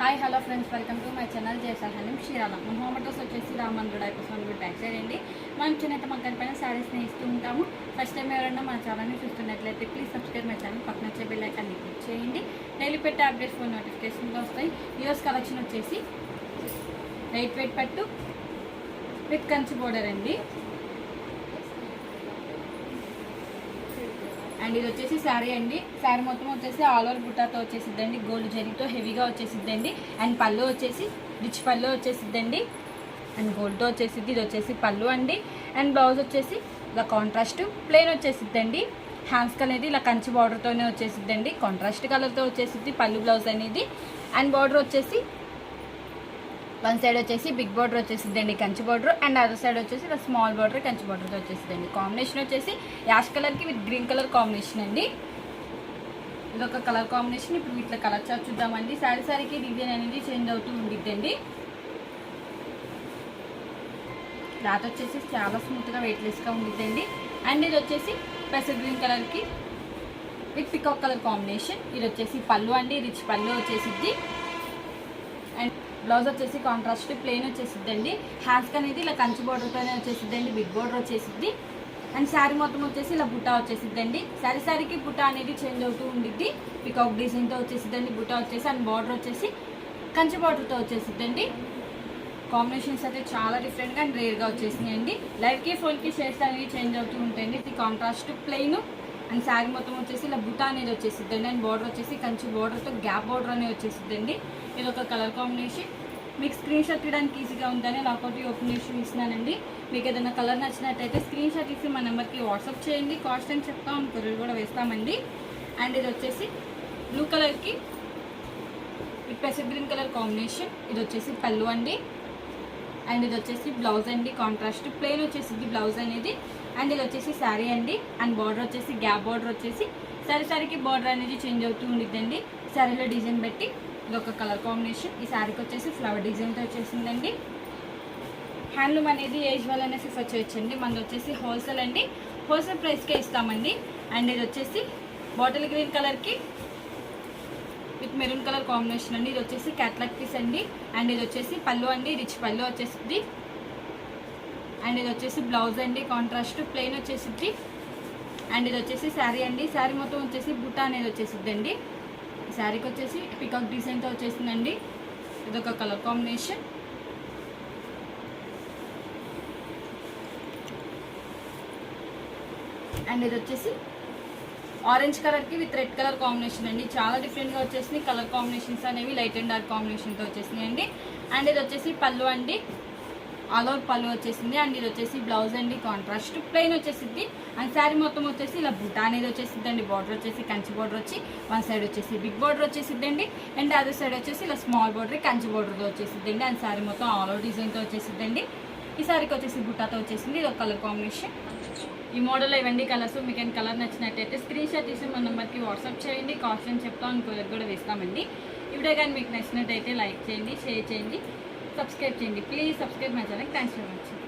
Hi hello friends, welcome to my channel జయసాల్ హలీం క్షీరాల. మన హోమ్ అడ్రస్ వచ్చేసి రామంద్రుడు ఐపసోన్ గుడ్ బ్యాక్ సైడ్ అండి. మనం చిన్నత మగ్గల పైన శారీస్ని ఇస్తూ ఉంటాము. ఫస్ట్ టైం ఎవరైనా మన ఛానల్ని చూస్తున్నట్లయితే ప్లీజ్ సబ్స్క్రైబ్ మై ఛానల్, పక్కన వచ్చే బెల్ ఐకాన్ని క్లిక్ చేయండి. డైలీ పెట్టే అప్డేట్స్ ఫోన్ నోటిఫికేషన్గా వస్తాయి. ఈరోజు కలెక్షన్ వచ్చేసి లైట్ వెయిట్ పట్టు విత్ కంచి బోర్డర్ అండి. అండ్ ఇది వచ్చేసి శారీ అండి. శారీ మొత్తం వచ్చేసి ఆల్ ఓవర్ బుట్టాతో వచ్చేసిద్దండి, గోల్డ్ జరీతో హెవీగా వచ్చేసిద్దండి. అండ్ పళ్ళు వచ్చేసి రిచ్ పళ్ళు వచ్చేసిద్దండి, అండ్ గోల్డ్తో వచ్చేసిద్ది. ఇది వచ్చేసి పళ్ళు అండి. అండ్ బ్లౌజ్ వచ్చేసి ఇలా కాంట్రాస్ట్ ప్లెయిన్ వచ్చేసిద్దండి. హ్యాండ్స్కి అనేది ఇలా కంచి బార్డర్తోనే వచ్చేసిద్దండి, కాంట్రాస్ట్ కలర్తో వచ్చేసిద్ది పళ్ళు బ్లౌజ్ అనేది. అండ్ బార్డర్ వచ్చేసి వన్ సైడ్ వచ్చేసి బిగ్ బార్డర్ వచ్చేసిద్దండి Kanchi border, and other side వచ్చేసి ఇలా స్మాల్ బార్డర్ కంచి బార్డర్తో వచ్చేసిద్దండి. కాంబినేషన్ వచ్చేసి యాష్ కలర్కి విత్ గ్రీన్ కలర్ కాంబినేషన్ అండి. ఇది ఒక కలర్ కాంబినేషన్. ఇప్పుడు వీటిలో కలర్ చార్ట్ చూద్దామండి. శారీకి డిజైన్ అనేది చేంజ్ అవుతూ ఉండిద్దండి. క్లాత్ వచ్చేసి చాలా స్మూత్గా వెయిట్లెస్గా ఉండిద్దండి. అండ్ ఇది వచ్చేసి పెసర్ గ్రీన్ కలర్కి విత్ పికాక్ కలర్ కాంబినేషన్. ఇది వచ్చేసి పళ్ళు అండి, రిచ్ పళ్ళు వచ్చేసిద్ది. అండ్ బ్లౌజ్ వచ్చేసి కాంట్రాస్ట్ ప్లెయిన్ వచ్చేసిద్దండి. హ్యాండ్స్కి అనేది ఇలా కంచి బార్డర్తోనే వచ్చేసిద్దండి, బిగ్ బార్డర్ వచ్చేసిద్ది. అండ్ శారీ మొత్తం వచ్చేసి ఇలా బుట్టా వచ్చేసిద్దండి. శారీకి బుట్టా అనేది చేంజ్ అవుతూ ఉండిద్ది. పికాక్ డిజైన్తో వచ్చేసిద్దండి బుట్టా వచ్చేసి. అండ్ బార్డర్ వచ్చేసి కంచి బార్డర్తో వచ్చేసిద్దండి. కాంబినేషన్స్ అయితే చాలా డిఫరెంట్గా అండ్ రేర్గా వచ్చేసినాయండి. లైవ్కి ఫోన్కి షేడ్స్ అనేవి చేంజ్ అవుతూ ఉంటాయండి. ఇది కాంట్రాస్ట్ ప్లెయిన్. అండ్ శారీ మొత్తం వచ్చేసి ఇలా బుట్టా అనేది వచ్చేసిద్దండి. అండ్ బార్డర్ వచ్చేసి కంచి బార్డర్తో గ్యాప్ బార్డర్ అనేది వచ్చేసిద్దండి. ఇది ఒక కలర్ కాంబినేషన్. మీకు స్క్రీన్ షాట్ తీయడానికి ఈజీగా ఉందని లాకౌట్ ఓపెన్ చేసి ఇస్తున్నానండి. మీకు ఏదైనా కలర్ నచ్చినట్టయితే స్క్రీన్ షాట్ తీసి మా నెంబర్కి వాట్సాప్ చేయండి. కాస్ట్ అని చెప్తాం, కొరియర్ కూడా వేస్తామండి. అండ్ ఇది వచ్చేసి బ్లూ కలర్కి విత్ పెసర్ గ్రీన్ కలర్ కాంబినేషన్. ఇది వచ్చేసి పళ్ళు అండి. అండ్ ఇది వచ్చేసి బ్లౌజ్ అండి, కాంట్రాస్ట్ ప్లెయిన్ వచ్చేసి బ్లౌజ్ అనేది. అండ్ ఇది వచ్చేసి శారీ అండి. అండ్ బార్డర్ వచ్చేసి గ్యాప్ బార్డర్ వచ్చేసి శారీకి బార్డర్ అనేది చేంజ్ అవుతూ ఉండిద్దండి. శారీలో డిజైన్ బట్టి ఇది ఒక కలర్ కాంబినేషన్. ఈ శారీకి వచ్చేసి ఫ్లవర్ డిజైన్తో వచ్చేసిందండి. హ్యాండ్లూమ్ అనేది ఏజ్ వాళ్ళనే ప్రిఫర్ చేయొచ్చండి. మనది వచ్చేసి హోల్సేల్ అండి, హోల్సేల్ ప్రైస్కే ఇస్తామండి. అండ్ ఇది వచ్చేసి బాటిల్ గ్రీన్ కలర్కి విత్ మెరూన్ కలర్ కాంబినేషన్ అండి. ఇది వచ్చేసి క్యాట్లాగ్ పీస్ అండి. అండ్ ఇది వచ్చేసి పళ్ళు అండి, రిచ్ పళ్ళు వచ్చేసింది. అండ్ ఇది వచ్చేసి బ్లౌజ్ అండి, కాంట్రాస్ట్ ప్లెయిన్ వచ్చేసిద్ది. అండ్ ఇది వచ్చేసి శారీ అండి. శారీ మొత్తం వచ్చేసి బుట్టా అనేది వచ్చేసిద్దండి. శారీకి వచ్చేసి పికాక్ డిజైన్తో వచ్చేసిందండి. ఇదొక కలర్ కాంబినేషన్. అండ్ ఇది వచ్చేసి ఆరెంజ్ కలర్కి విత్ రెడ్ కలర్ కాంబినేషన్ అండి. చాలా డిఫరెంట్గా వచ్చేసినాయి కలర్ కాంబినేషన్స్ అనేవి, లైట్ అండ్ డార్క్ కాంబినేషన్తో వచ్చేసినాయి అండి. అండ్ ఇది వచ్చేసి పళ్ళు అండి, ఆల్ ఓవర్ పళ్ళు వచ్చేసింది. అండ్ ఇది వచ్చేసి బ్లౌజ్ అండి, కాంట్రాస్ట్ ప్లెయిన్ వచ్చేసింది. అండ్ శారీ మొత్తం వచ్చేసి ఇలా బుట్టా అనేది వచ్చేసిద్దండి. బార్డర్ వచ్చేసి కంచి బార్డర్ వచ్చి వన్ సైడ్ వచ్చేసి బిగ్ బార్డర్ వచ్చేసిద్దండి. అండ్ అదర్ సైడ్ వచ్చేసి ఇలా స్మాల్ బార్డర్ కంచి బార్డర్తో వచ్చేసిద్దండి. అండ్ శారీ మొత్తం ఆల్ ఓవర్ డిజైన్తో వచ్చేసిద్దండి. ఈ శారీకి వచ్చేసి బుట్టాతో వచ్చేసింది. ఇది ఒక కలర్ కాంబినేషన్. ఈ మోడల్లో ఇవన్నీ కలర్స్. మీకు ఏం కలర్ నచ్చినట్టయితే స్క్రీన్ షాట్ తీసి మన నెంబర్కి వాట్సాప్ చేయండి. కాస్ట్ అని చెప్తాం, కొరియర్ కూడా వేస్తామండి. ఈ వీడియో కానీ మీకు నచ్చినట్టయితే లైక్ చేయండి, షేర్ చేయండి, సబ్స్క్రైబ్ చేయండి. Please subscribe my channel. Thanks for watching.